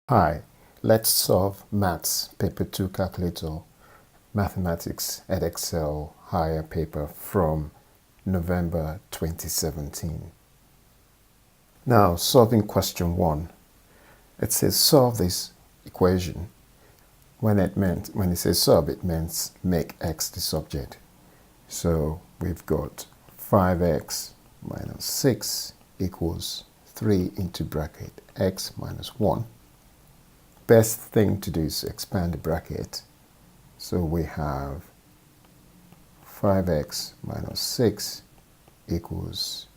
Hi, let's solve Maths Paper 2 Calculator Mathematics Edexcel Higher paper from November 2017. Now, solving question 1. It says solve this equation. When it says solve, it means make x the subject. So we've got 5x minus 6 equals 3 into bracket x minus 1. Best thing to do is expand the bracket. So we have 5x minus 6 equals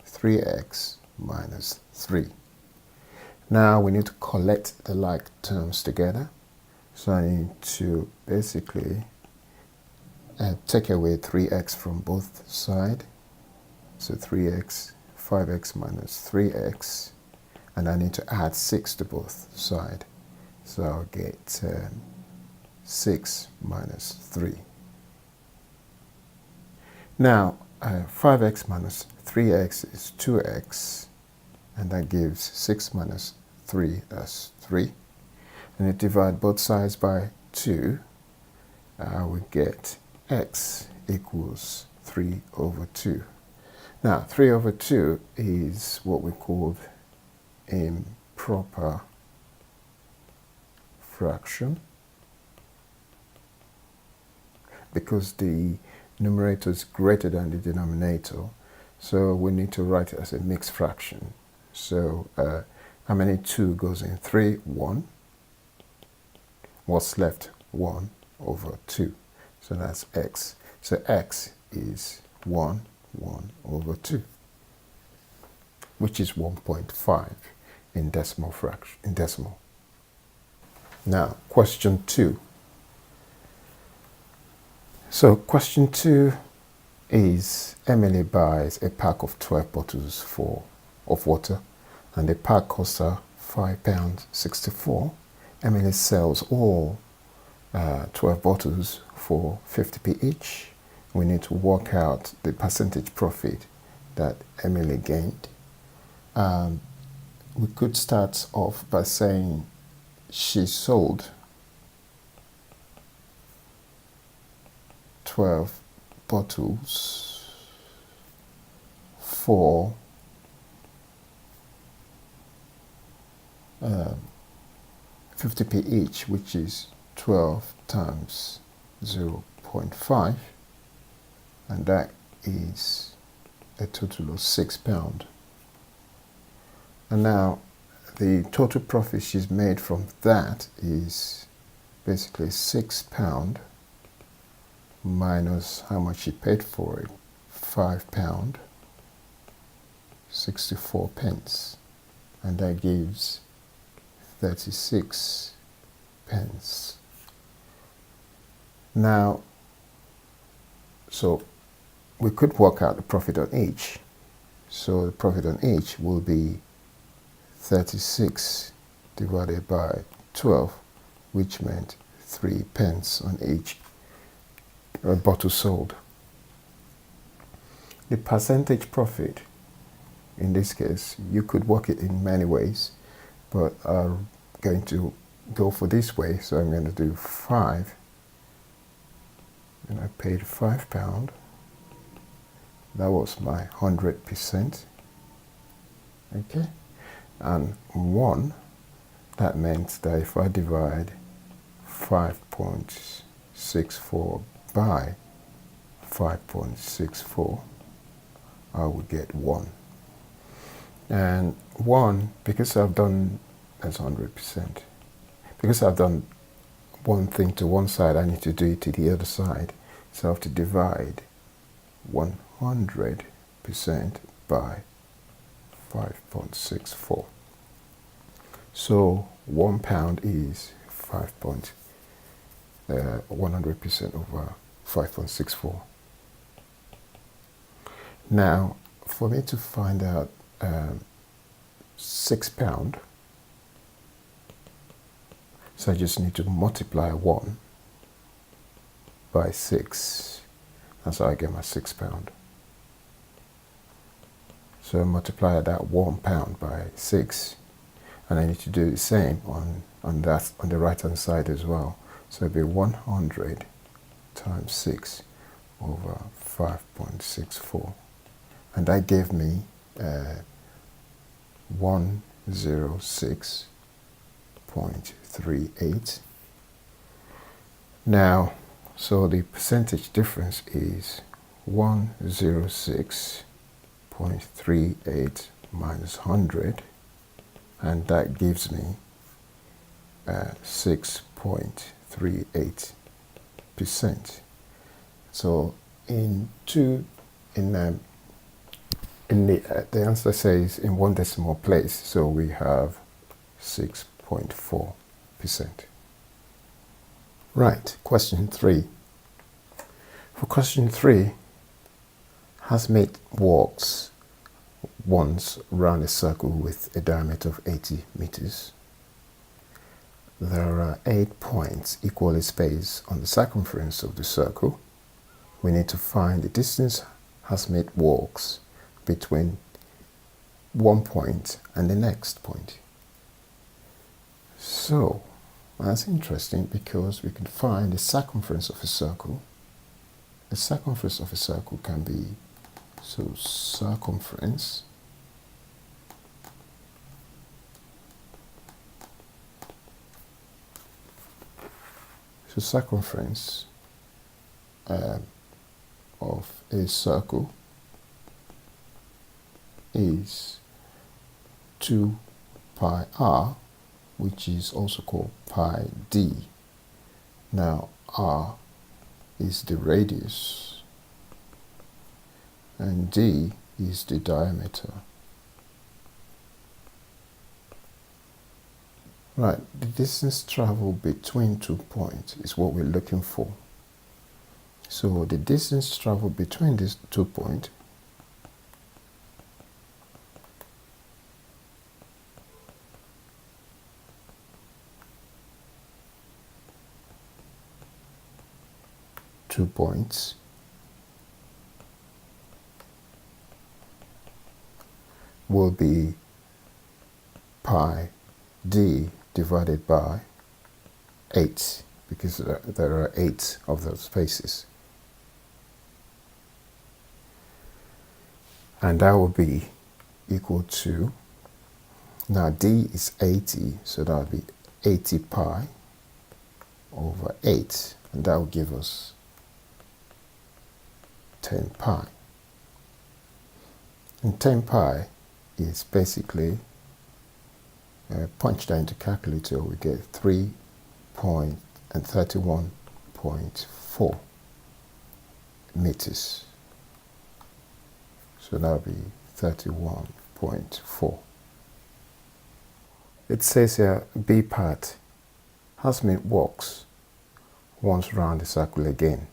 3x minus 3. Now we need to collect the like terms together. So I need to basically take away 3x from both sides. So 5x minus 3x. And I need to add 6 to both sides. So I'll get 6 minus 3. Now, 5x minus 3x is 2x, and that gives 6 minus 3, that's 3. And you divide both sides by 2, we get x equals 3 over 2. Now, 3 over 2 is what we call improper fraction, because the numerator is greater than the denominator, so we need to write it as a mixed fraction. So how many 2 goes in? 3, 1. What's left? 1 over 2. So that's x. So x is 1 over 2, which is 1.5 in decimal fraction, in decimal. Now, question 2. So question 2 is Emily buys a pack of 12 bottles of water, and the pack costs her £5.64. Emily sells all 12 bottles for 50p each. We need to work out the percentage profit that Emily gained. We could start off by saying she sold 12 bottles for 50p each, which is 12 times 0.5, and that is a total of £6. And now the total profit she's made from that is basically £6 minus how much she paid for it, £5.64, and that gives 36 pence. Now, so we could work out the profit on each. So the profit on each will be 36 divided by 12, which meant 3 pence on each bottle sold. The percentage profit, in this case, you could work it in many ways, but I'm going to go for this way. So I'm going to do 5, and I paid £5. That was my 100%. Okay. And 1, that meant that if I divide 5.64 by 5.64, I would get 1. And 1, because I've done, that's 100%. Because I've done one thing to one side, I need to do it to the other side. So I have to divide 100% by 5.64. So £1 is 100% over 5.64. Now, for me to find out £6, so I just need to multiply 1 by 6. That's how I get my £6. So multiply that £1 by 6, And I need to do the same on the right hand side as well. So it'll be 100 times 6 over 5.64. And that gave me 106.38. Now, so the percentage difference is 106.38 minus 100, and that gives me 6.38%. So the answer says in one decimal place, so we have 6.4%. Right, question 3. For question 3, housemate walks once round a circle with a diameter of 80 meters. There are 8 points equally spaced on the circumference of the circle. We need to find the distance housemate walks between one point and the next point. So that's interesting because we can find the circumference of a circle. The circumference of a circle can be, so circumference of a circle is 2 pi r, which is also called pi d. Now r is the radius and d is the diameter. Right, the distance traveled between 2 points is what we're looking for. So the distance traveled between these 2 points will be pi d divided by 8, because there are 8 of those spaces. And that will be equal to, now d is 80, so that will be 80 pi over 8, and that will give us 10 pi. And 10 pi is basically punched into calculator, we get 3.31.4 meters. So that will be 31.4. It says here, B part, housemate walks once round the circle again.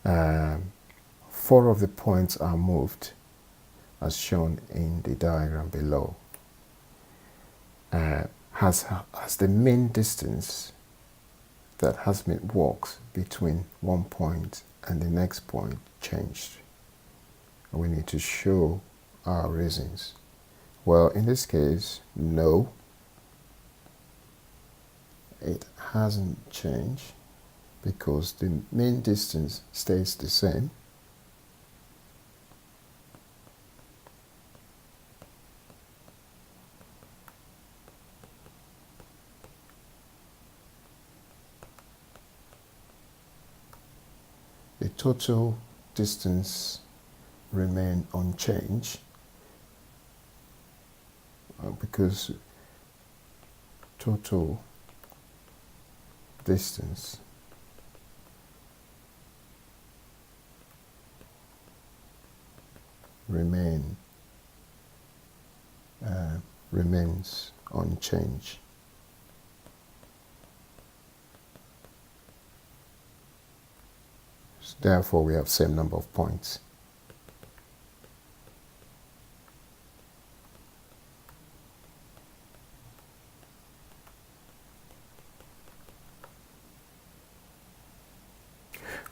4 of the points are moved as shown in the diagram below. Has the mean distance that housemate walks between one point and the next point changed? We need to show our reasons. Well, in this case, no, it hasn't changed because the mean distance stays the same. The total distance remain unchanged because total distance remains unchanged. Therefore, we have same number of points.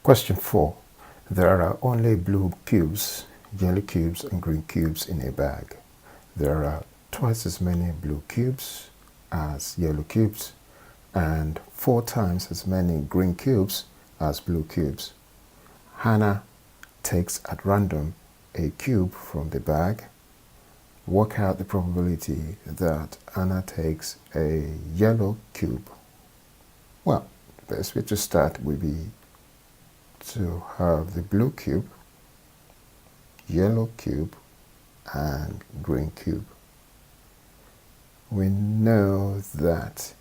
Question 4. There are only blue cubes, yellow cubes, and green cubes in a bag. There are twice as many blue cubes as yellow cubes and 4 times as many green cubes as blue cubes. Hannah takes at random a cube from the bag. Work out the probability that Anna takes a yellow cube. Well, the best way to start would be to have the blue cube, yellow cube, and green cube. We know that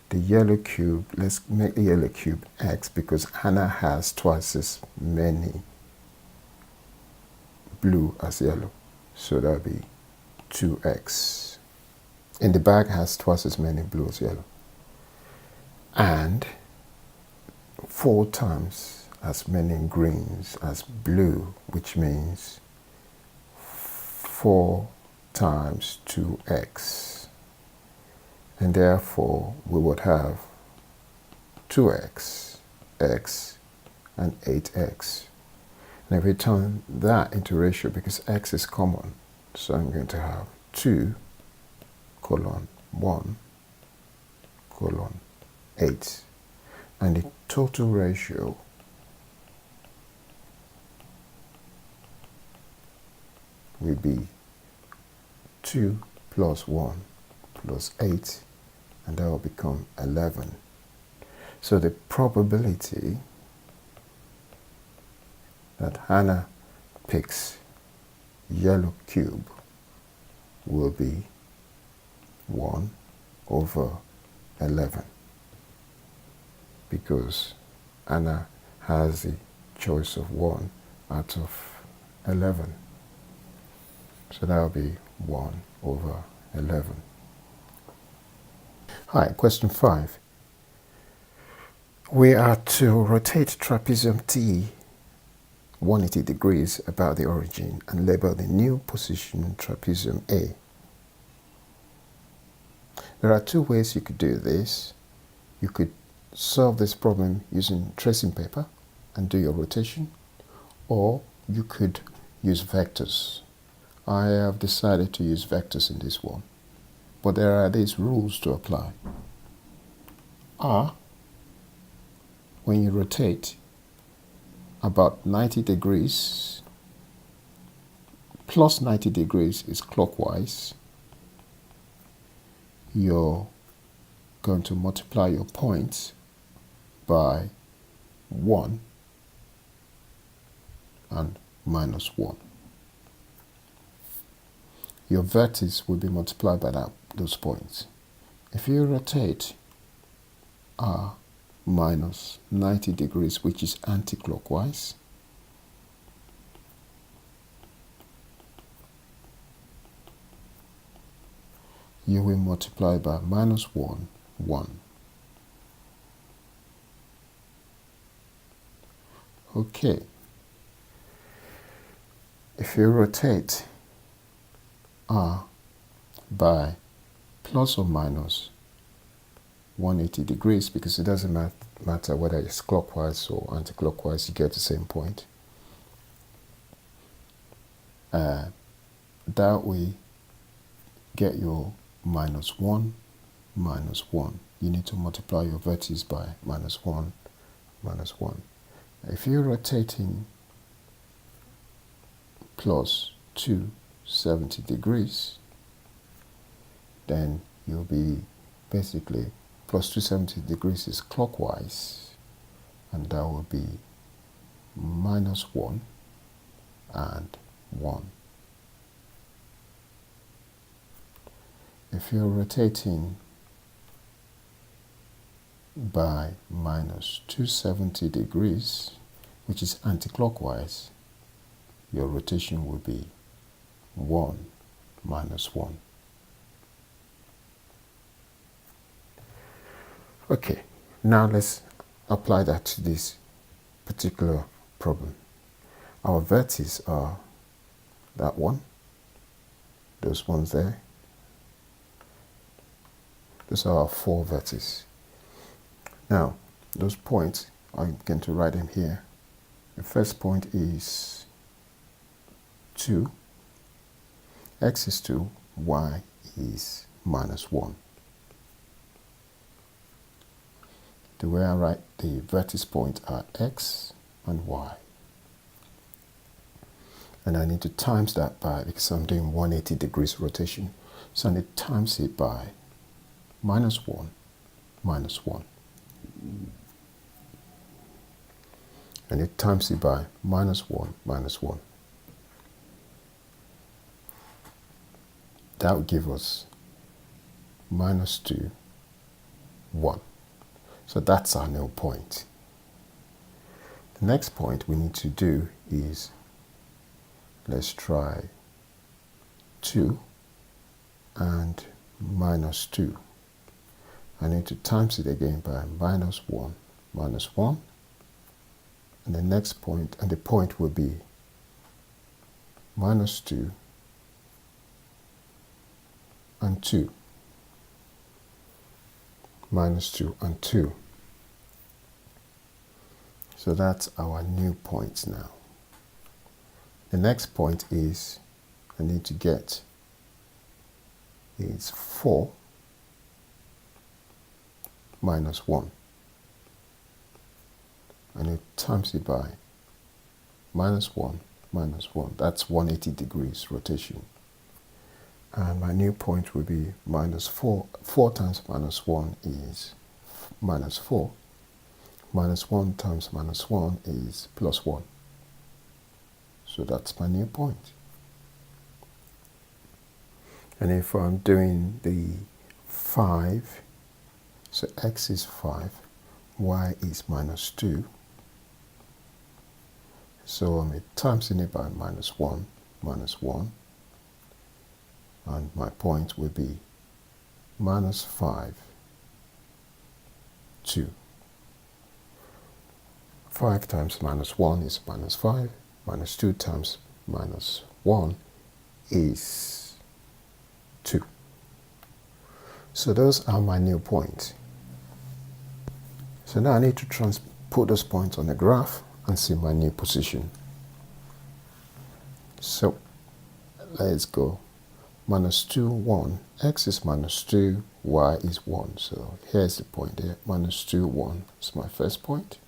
the yellow cube, let's make the yellow cube X because Hannah has twice as many blue as yellow. So that'll be 2x. In the bag has twice as many blue as yellow. And 4 times as many greens as blue, which means 4 times 2x. And therefore we would have 2x, x, and 8x. And if we turn that into ratio, because x is common, so I'm going to have 2 colon 1 colon 8. And the total ratio will be 2 plus 1 plus 8, and that will become 11. So the probability that Hannah picks yellow cube will be 1 over 11, because Anna has the choice of 1 out of 11. So that will be 1 over 11. Alright, question 5. We are to rotate trapezium T 180 degrees about the origin and label the new position trapezium A. There are 2 ways you could do this. You could solve this problem using tracing paper and do your rotation, or you could use vectors. I have decided to use vectors in this one, but there are these rules to apply. When you rotate about 90 degrees, plus 90 degrees is clockwise, you're going to multiply your points by 1 and minus 1. Your vertex will be multiplied by those points. If you rotate R minus 90 degrees, which is anti-clockwise, you will multiply by minus 1, 1. Okay. If you rotate R by plus or minus 180 degrees, because it doesn't matter whether it's clockwise or anti-clockwise, you get the same point. That way, get your minus 1, minus 1. You need to multiply your vertices by minus 1, minus 1. If you're rotating plus 270 degrees, then you'll be basically plus 270 degrees is clockwise, and that will be minus 1 and 1. If you're rotating by minus 270 degrees, which is anti-clockwise, your rotation will be 1 minus 1. Okay, now let's apply that to this particular problem. Our vertices are that one, those ones there. Those are our 4 vertices. Now, those points, I'm going to write them here. The first point is 2, x is 2, y is minus 1. The way I write the vertex points are x and y. And I need to times that by, because I'm doing 180 degrees rotation, so I need to times it by minus 1, minus 1. And it times it by minus 1, minus 1. That would give us minus 2, 1. So that's our nil point. The next point we need to do is, let's try 2 and minus 2. I need to times it again by minus 1, minus 1. And the next point, and the point will be minus 2 and 2. Minus 2 and 2. So that's our new points now. The next point is, I need to get is 4 minus 1. And it times it by minus 1, minus 1. That's 180 degrees rotation. And my new point will be minus 4. 4 times minus 1 is minus 4. Minus 1 times minus 1 is plus 1. So that's my new point. And if I'm doing the 5, so x is 5, y is minus 2. So I'm times it by minus 1, minus 1. And my point will be minus 5, 2. 5 times minus 1 is minus 5. Minus 2 times minus 1 is 2. So those are my new points. So now I need to put those points on the graph and see my new position. So let's go. Minus 2, 1. X is minus 2, y is 1. So here's the point there. Minus 2, 1 is my first point.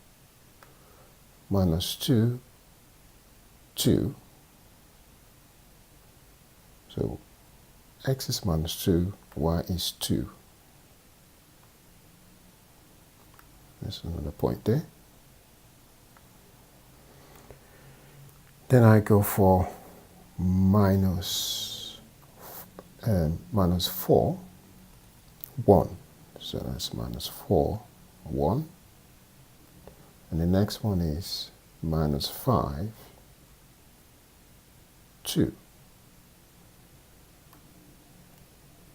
Minus 2, 2. So x is minus 2, y is 2. There's another point there. Then I go for minus 4, 1. So that's minus 4, 1. And the next one is minus 5, 2.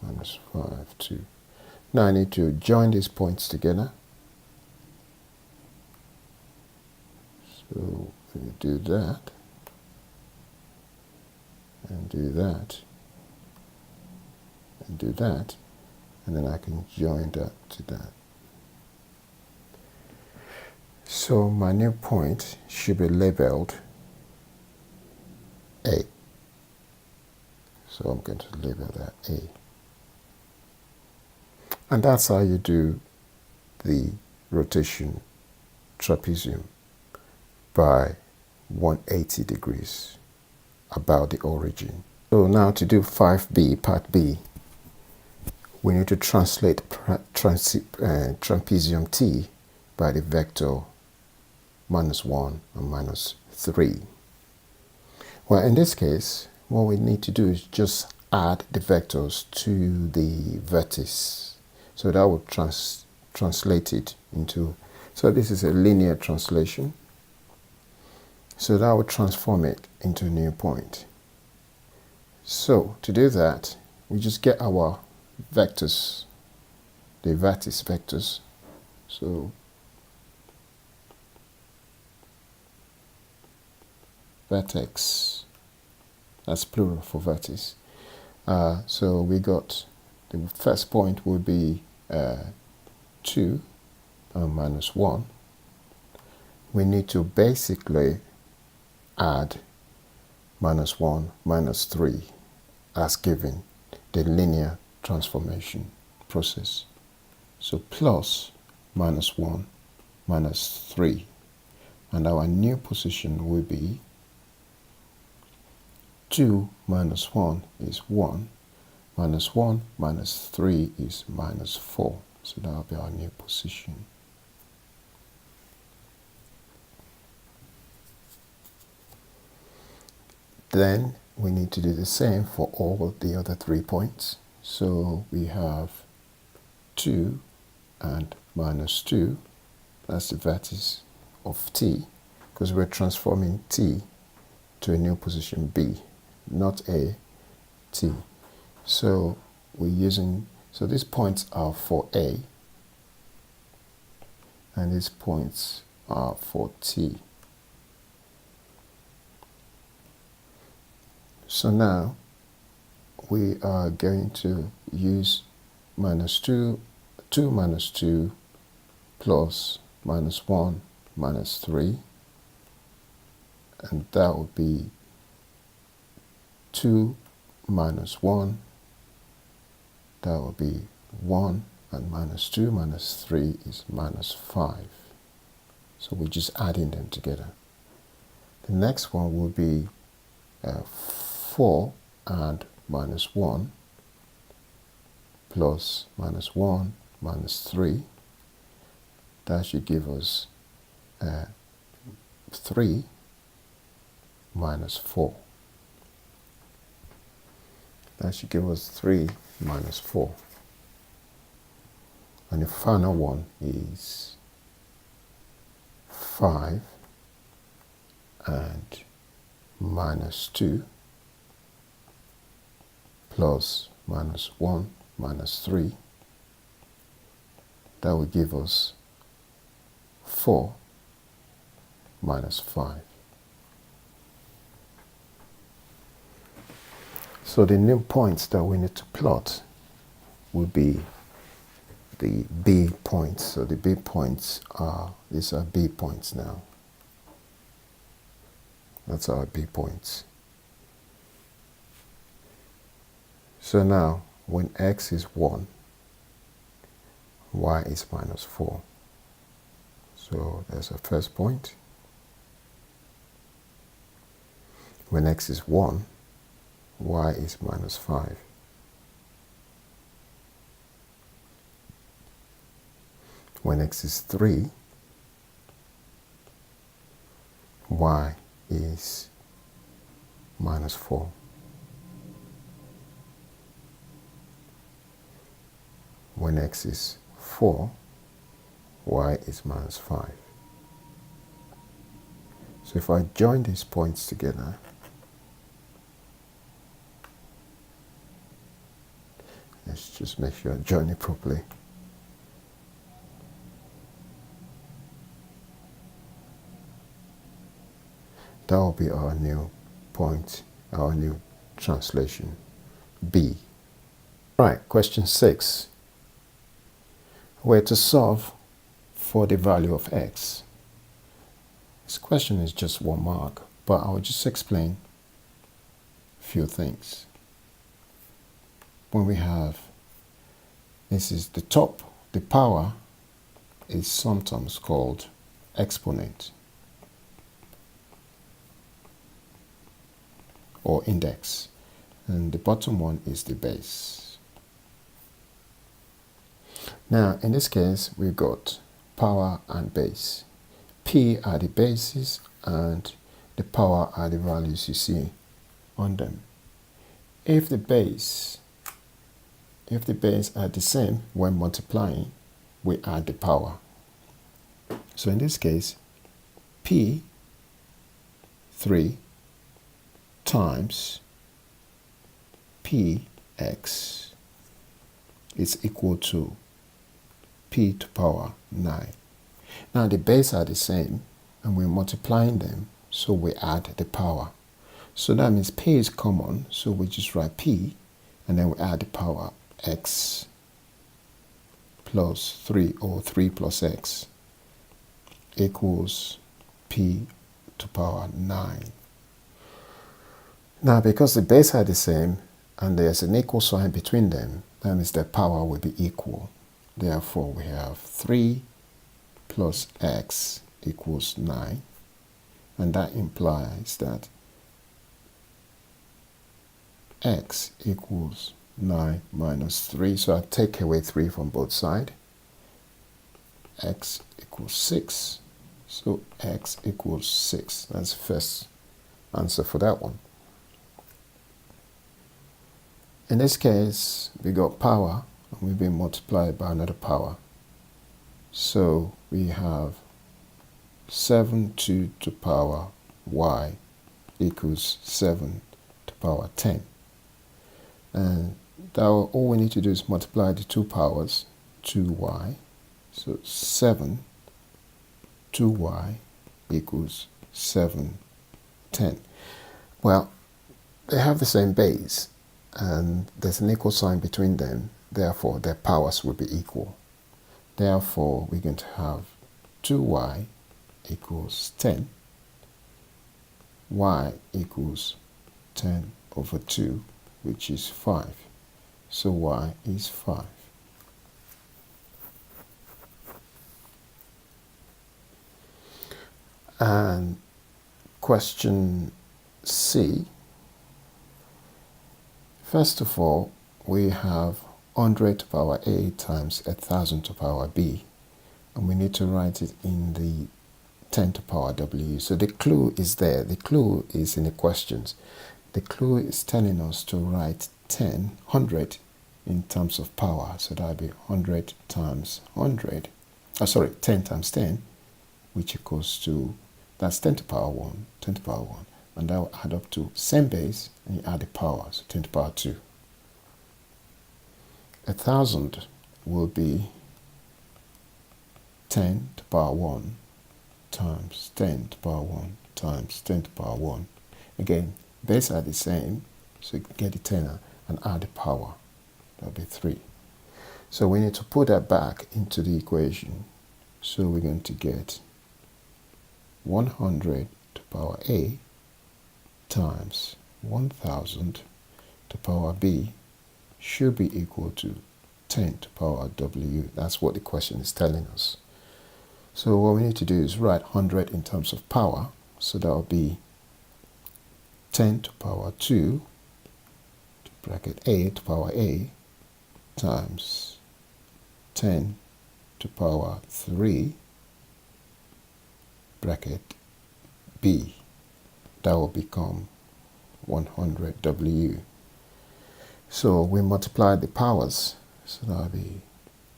Minus 5, 2. Now I need to join these points together. So we do that, and do that, and do that, and then I can join that to that. So my new point should be labeled A. So I'm going to label that A. And that's how you do the rotation trapezium by 180 degrees about the origin. So now to do 5B, part B, we need to translate trapezium T by the vector minus 1 and minus 3. Well, in this case, what we need to do is just add the vectors to the vertex. So that will translate it into, so this is a linear translation. So that will transform it into a new point. So to do that, we just get our vectors, the vertex vectors. So vertex, that's plural for vertex. So we got the first point would be 2 and minus 1. We need to basically add minus 1, minus 3 as given, the linear transformation process. So plus minus 1 minus 3, and our new position will be 2 minus 1 is 1, minus 1 minus 3 is minus 4. So that will be our new position. Then we need to do the same for all of the other 3 points. So we have 2 and minus 2. That's the vertex of t, because we're transforming t to a new position b, not a t. So we're using, so these points are for a, and these points are for t. So now we are going to use minus 2 minus 2 plus minus 1 minus 3, and that would be 2 minus 1, that would be 1, and minus 2 minus 3 is minus 5. So we're just adding them together. The next one will be 4 and minus 1 plus minus 1 minus 3. That should give us 3 minus 4. That should give us 3 minus 4. And the final one is 5 and minus 2 plus minus 1 minus 3. That will give us 4 minus 5. So the new points that we need to plot will be the B points. So the B points are, these are B points now. That's our B points. So now when x is 1, y is minus 4. So there's a first point. When x is 1, y is minus 5. When x is 3, y is minus 4. When x is 4, y is minus 5. So if I join these points together, let's just make sure I join it properly. That will be our new point, our new translation, B. Right, question 6. Where to solve for the value of x. This question is just 1 mark, but I'll just explain a few things. When we have, this is the top, the power is sometimes called exponent or index, and the bottom one is the base. Now in this case we've got power and base. P are the bases and the power are the values you see on them. If the base are the same when multiplying, we add the power. So in this case, P3 times Px is equal to P to power 9. Now the base are the same and we're multiplying them, so we add the power. So that means P is common, so we just write P and then we add the power x plus 3, or 3 plus x equals P to power 9. Now because the base are the same and there's an equal sign between them, That means their power will be equal. Therefore, we have 3 plus x equals 9. And that implies that x equals 9 minus 3. So I take away 3 from both sides. X equals 6. So x equals 6. That's the first answer for that one. In this case, we got power, and we've been multiplied by another power. So we have 7 to the power y equals 7 to the power 10. And now all we need to do is multiply the two powers, 2y. So 7 2y equals 7, 10. Well, they have the same base, and there's an equal sign between them. Therefore, their powers will be equal. Therefore, we're going to have 2y equals 10. Y equals 10 over 2, which is 5. So y is 5. And question C. First of all, we have 100 to the power A times 1,000 to the power B. And we need to write it in the 10 to the power W. So the clue is there. The clue is in the questions. The clue is telling us to write 100 in terms of power. So that would be 100 times 100. 10 times 10, which equals to, that's 10 to the power 1, 10 to the power 1. And that will add up to same base, and you add the power, so 10 to the power 2. 1,000 will be 10 to the power 1 times 10 to the power 1 times 10 to the power 1. Again, base are the same, so you get the 10 and add the power. That will be 3. So we need to put that back into the equation. So we're going to get 100 to the power A times 1,000 to the power B should be equal to 10 to the power W. That's what the question is telling us. So what we need to do is write 100 in terms of power. So that will be 10 to the power 2, bracket A to the power A, times 10 to the power 3, bracket B. That will become 100W. So we multiply the powers. So that will be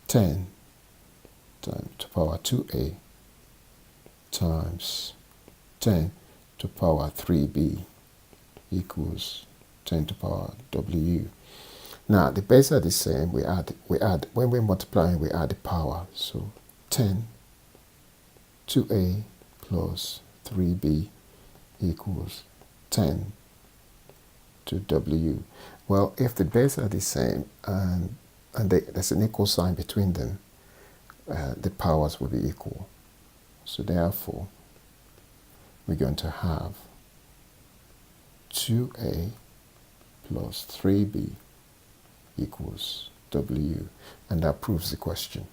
10 times to the power 2A times 10 to the power 3B equals 10 to the power W. Now the base are the same. We add when we're multiplying, we add the power. So 10 2A plus 3B equals 10 to W. Well, if the base are the same and there's an equal sign between them, the powers will be equal. So therefore, we're going to have 2A plus 3B equals W, and that proves the question.